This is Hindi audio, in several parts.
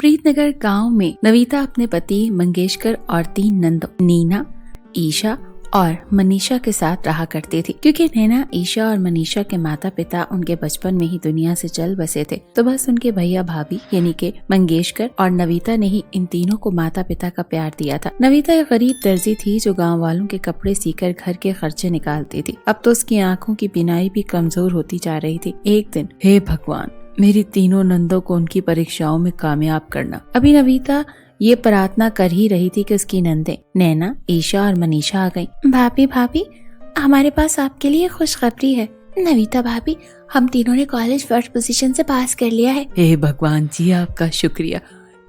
प्रीतनगर गांव में नविता अपने पति मंगेशकर और 3 नंदों नीना, ईशा और मनीषा के साथ रहा करती थी। क्योंकि नैना, ईशा और मनीषा के माता पिता उनके बचपन में ही दुनिया से चल बसे थे, तो बस उनके भैया भाभी यानी के मंगेशकर और नविता ने ही इन तीनों को माता पिता का प्यार दिया था। नविता एक गरीब दर्जी थी जो गाँव वालों के कपड़े सीकर घर के खर्चे निकालती थी। अब तो उसकी आँखों की बीनाई भी कमजोर होती जा रही थी। एक दिन, हे भगवान, मेरी तीनों नंदों को उनकी परीक्षाओं में कामयाब करना। अभी नविता ये प्रार्थना कर ही रही थी कि उसकी नंदे नैना, ईशा और मनीषा आ गईं। भाभी, हमारे पास आपके लिए खुशखबरी है। नविता भाभी, हम तीनों ने कॉलेज फर्स्ट पोजीशन से पास कर लिया है। हे भगवान जी, आपका शुक्रिया।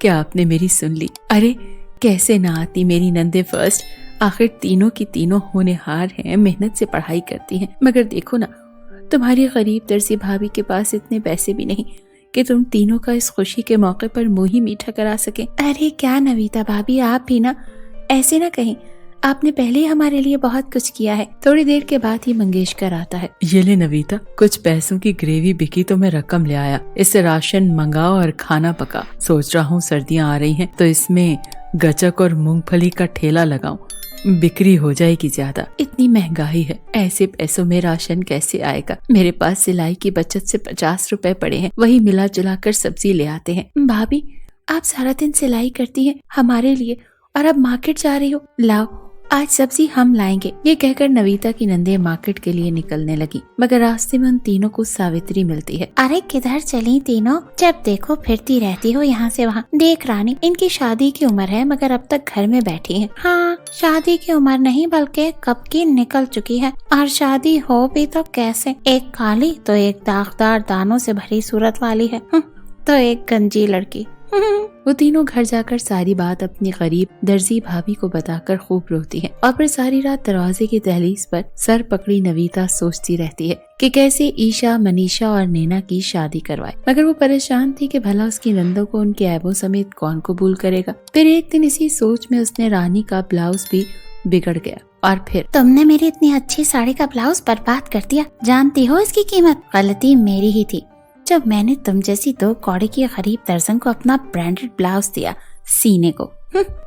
क्या आपने मेरी सुन ली? अरे कैसे ना आती मेरी नंदे फर्स्ट। आखिर तीनों की तीनों होनहार हैं, मेहनत से पढ़ाई करती हैं। मगर देखो ना, तुम्हारी गरीब दर्जी भाभी के पास इतने पैसे भी नहीं कि तुम तीनों का इस खुशी के मौके पर मुंह ही मीठा करा सके। अरे क्या नविता भाभी, आप भी ना ऐसे ना कहें। आपने पहले ही हमारे लिए बहुत कुछ किया है। थोड़ी देर के बाद ही मंगेशकर आता है। ये ले नविता, कुछ पैसों की ग्रेवी बिकी तो मैं रकम ले आया। इससे राशन मंगाओ और खाना पका। सोच रहा हूँ सर्दियाँ आ रही हैं तो इसमें गचक और मूंगफली का ठेला लगाऊं, बिक्री हो जाएगी ज्यादा। इतनी महंगाई है, ऐसे पैसों में राशन कैसे आएगा? मेरे पास सिलाई की बचत से 50 रुपए पड़े हैं, वही मिला जुला कर सब्जी ले आते हैं। भाभी, आप सारा दिन सिलाई करती हैं हमारे लिए और अब मार्केट जा रही हो। लाओ, आज सब्जी हम लाएंगे। ये कहकर नविता की नंदे मार्केट के लिए निकलने लगी, मगर रास्ते में उन तीनों को सावित्री मिलती है। अरे किधर चली तीनों? जब देखो फिरती रहती हो यहाँ से वहाँ। देख रानी, इनकी शादी की उम्र है मगर अब तक घर में बैठी है। हाँ, शादी की उम्र नहीं बल्कि कब की निकल चुकी है। और शादी हो भी तो कैसे? एक काली तो एक दागदार दानों से भरी सूरत वाली है, तो एक गंजी लड़की। वो तीनों घर जाकर सारी बात अपनी गरीब दर्जी भाभी को बताकर खूब रोती है और फिर सारी रात दरवाजे की दहलीज पर सर पकड़ी नविता सोचती रहती है कि कैसे ईशा, मनीषा और नैना की शादी करवाए। मगर वो परेशान थी कि भला उसकी नंदों को उनके ऐबों समेत कौन कबूल करेगा। फिर एक दिन इसी सोच में उसने रानी का ब्लाउज भी बिगड़ गया और फिर, तुमने मेरी इतनी अच्छी साड़ी का ब्लाउज बर्बाद कर दिया। जानती हो इसकी कीमत? गलती मेरी ही थी जब मैंने तुम जैसी 2 कौड़ी की गरीब दर्जन को अपना ब्रांडेड ब्लाउज दिया सीने को।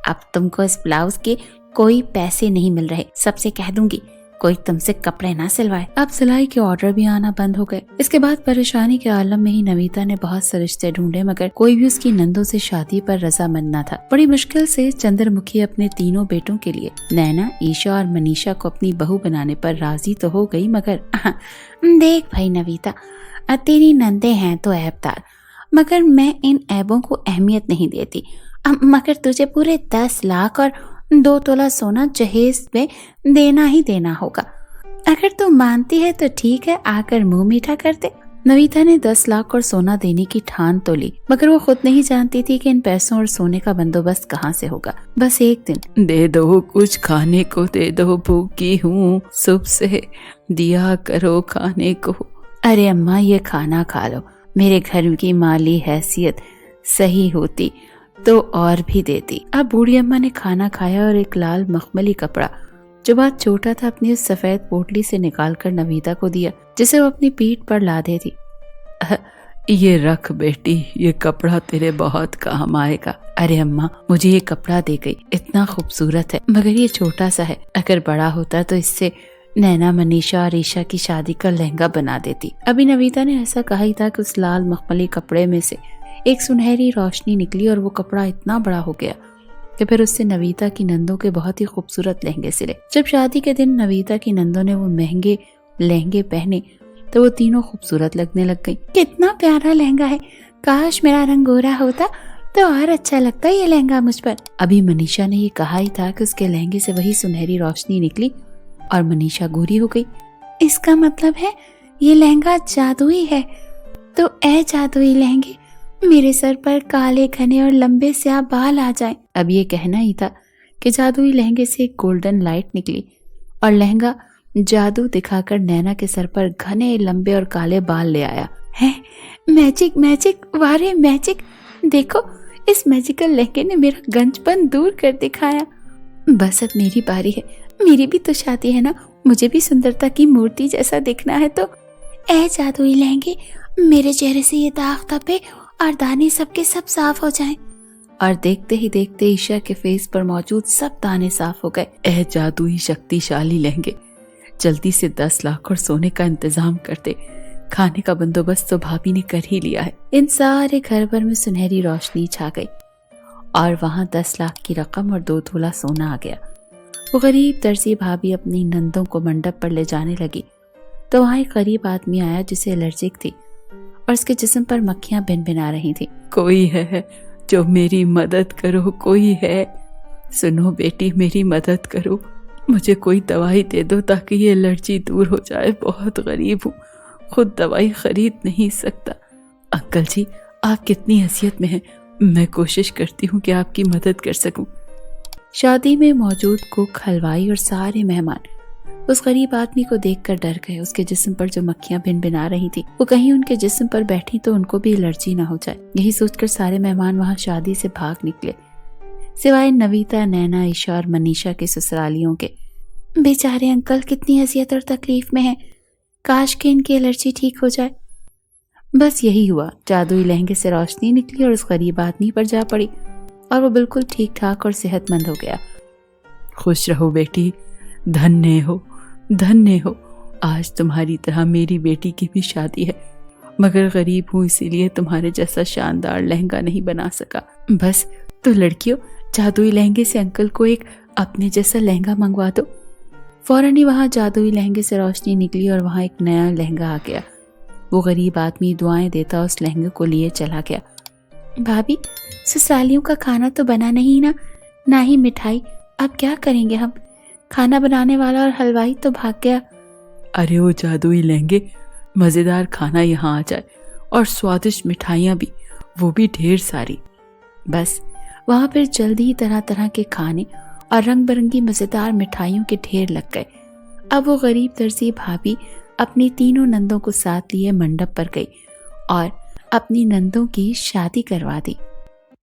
अब तुमको इस ब्लाउज के कोई पैसे नहीं मिल रहे। सबसे कह दूंगी कोई तुमसे कपड़े ना सिलवाए। अब सिलाई के ऑर्डर भी आना बंद हो गए। इसके बाद परेशानी के आलम में ही नविता ने बहुत से रिश्ते ढूंढे, मगर कोई भी उसकी नंदों से शादी पर रजामंद न था। बड़ी मुश्किल से चंद्रमुखी अपने तीनों बेटों के लिए नैना, ईशा और मनीषा को अपनी बहू बनाने पर राजी तो हो गई, मगर देख भाई नविता, तेरी नंदे हैं तो ऐबदार, मगर मैं इन ऐबों को अहमियत नहीं देती। मगर तुझे पूरे 10 लाख और 2 तोला सोना जहेज में देना ही देना होगा। अगर तू मानती है तो ठीक है, आकर मुंह मीठा कर दे। नविता ने 10 लाख और सोना देने की ठान तो ली, मगर वो खुद नहीं जानती थी कि इन पैसों और सोने का बंदोबस्त कहाँ से होगा। बस एक दिन, दे दो कुछ खाने को, दे दो भूखी हूँ, सुबह से दिया करो खाने को। अरे अम्मा, ये खाना खा लो। मेरे घर की माली हैसियत सही होती तो और भी देती। अब बूढ़ी अम्मा ने खाना खाया और एक लाल मखमली कपड़ा जो बहुत छोटा था अपनी उस सफेद पोटली से निकालकर नविता को दिया, जिसे वो अपनी पीठ पर लादे थी। ये रख बेटी, ये कपड़ा तेरे बहुत काम आएगा। अरे अम्मा, मुझे ये कपड़ा दे गई, इतना खूबसूरत है, मगर ये छोटा सा है। अगर बड़ा होता तो इससे नैना, मनीषा और ईशा की शादी का लहंगा बना देती। अभी नविता ने ऐसा कहा ही था कि उस लाल मखमली कपड़े में से एक सुनहरी रोशनी निकली और वो कपड़ा इतना बड़ा हो गया कि फिर उससे नविता की नंदों के बहुत ही खूबसूरत लहंगे सिले। जब शादी के दिन नविता की नंदों ने वो महंगे लहंगे पहने तो वो तीनों खूबसूरत लगने लग गई। कितना प्यारा लहंगा है, काश मेरा रंग गोरा होता तो और अच्छा लगता ये लहंगा मुझ पर। अभी मनीषा ने ये कहा ही था कि उसके लहंगे से वही सुनहरी रोशनी निकली और मनीषा गोरी हो गई। इसका मतलब है ये लहंगा जादुई है। तो ए जादुई लहंगे, मेरे सर पर काले घने और लंबे स्याह बाल आ जाएं। अब ये कहना ही था कि जादुई लहंगे से एक गोल्डन लाइट निकली और लहंगा जादू दिखाकर नैना के सर पर घने लंबे और काले बाल ले आया। है मैजिक, मैजिक, वारे मैजिक। देखो, इस मैजिकल लहंगे ने मेरा गंजपन दूर कर दिखाया। बस अब मेरी बारी है। मेरी भी तो शादी है ना, मुझे भी सुंदरता की मूर्ति जैसा दिखना है। तो ए जादुई लहंगे, मेरे चेहरे से ये दाग धब्बे और दाने सबके सब साफ हो जाएं। और देखते ही देखते ईशा के फेस पर मौजूद सब दाने साफ हो गए। ए जादुई शक्तिशाली लहंगे, जल्दी से 10 लाख और सोने का इंतजाम कर दे। खाने का बंदोबस्त तो भाभी ने कर ही लिया है। इन सारे घर भर में सुनहरी रोशनी छा गई और वहां 10 लाख की रकम और 2 तोला सोना आ गया। वो गरीब दर्जी भाभी अपनी नंदों को मंडप पर ले जाने लगी तो वहां एक गरीब आदमी आया जिसे एलर्जिक थी और उसके जिस्म पर मक्खियां भिनभिना रही थी। कोई है जो मेरी मदद करो, कोई है? सुनो बेटी, मेरी मदद करो, मुझे कोई दवाई दे दो ताकि ये एलर्जी दूर हो जाए। बहुत गरीब हूँ, खुद दवाई खरीद नहीं सकता। अंकल जी, आप कितनी हैसियत में हैं, मैं कोशिश करती हूँ कि आपकी मदद कर सकूं। शादी में मौजूद कुक, हलवाई और सारे मेहमान उस गरीब आदमी को देखकर डर गए। उसके जिस्म पर जो मक्खियां भिनभिना रही थी वो कहीं उनके जिस्म पर बैठी तो उनको भी एलर्जी न हो जाए। यही सोचकर सारे मेहमान वहां शादी से भाग निकले, सिवाय नवीता, नैना, ईशा और मनीषा के ससुरालियों के। बेचारे अंकल कितनी हैसियत और तकलीफ में हैं, काश कि इनकी एलर्जी ठीक हो जाए। बस यही हुआ, जादुई लहंगे से रोशनी निकली और उस गरीब आदमी पर जा पड़ी और वो बिल्कुल ठीक ठाक और सेहतमंद हो गया। खुश रहो बेटी, धन्य हो, धन्य हो। आज तुम्हारी तरह मेरी बेटी की भी शादी है, मगर गरीब हूँ इसीलिए तुम्हारे जैसा शानदार लहंगा नहीं बना सका। बस तो लड़कियों, जादुई लहंगे से अंकल को एक अपने जैसा लहंगा मंगवा दो। फौरन ही वहां जादुई लहंगे से रोशनी निकली और वहां एक नया लहंगा आ गया। वो गरीब आदमी दुआएं देता उस लहंगे को लिए चला गया। भाभी, ससुरालियों का खाना तो बना नहीं ना ही मिठाई, अब क्या करेंगे हम? खाना बनाने वाला और हलवाई तो भाग गया। अरे वो जादुई लहंगे, मजेदार खाना यहाँ आ जाए और स्वादिष्ट मिठाइयाँ भी, वो भी ढेर सारी। बस वहां पर जल्दी ही तरह तरह के खाने और रंग बिरंगी मजेदार मिठाइयों के ढेर लग गए। अब वो गरीब दर्जी भाभी अपनी तीनों नंदों को साथ लिए मंडप पर गई और अपनी नंदों की शादी करवा दी।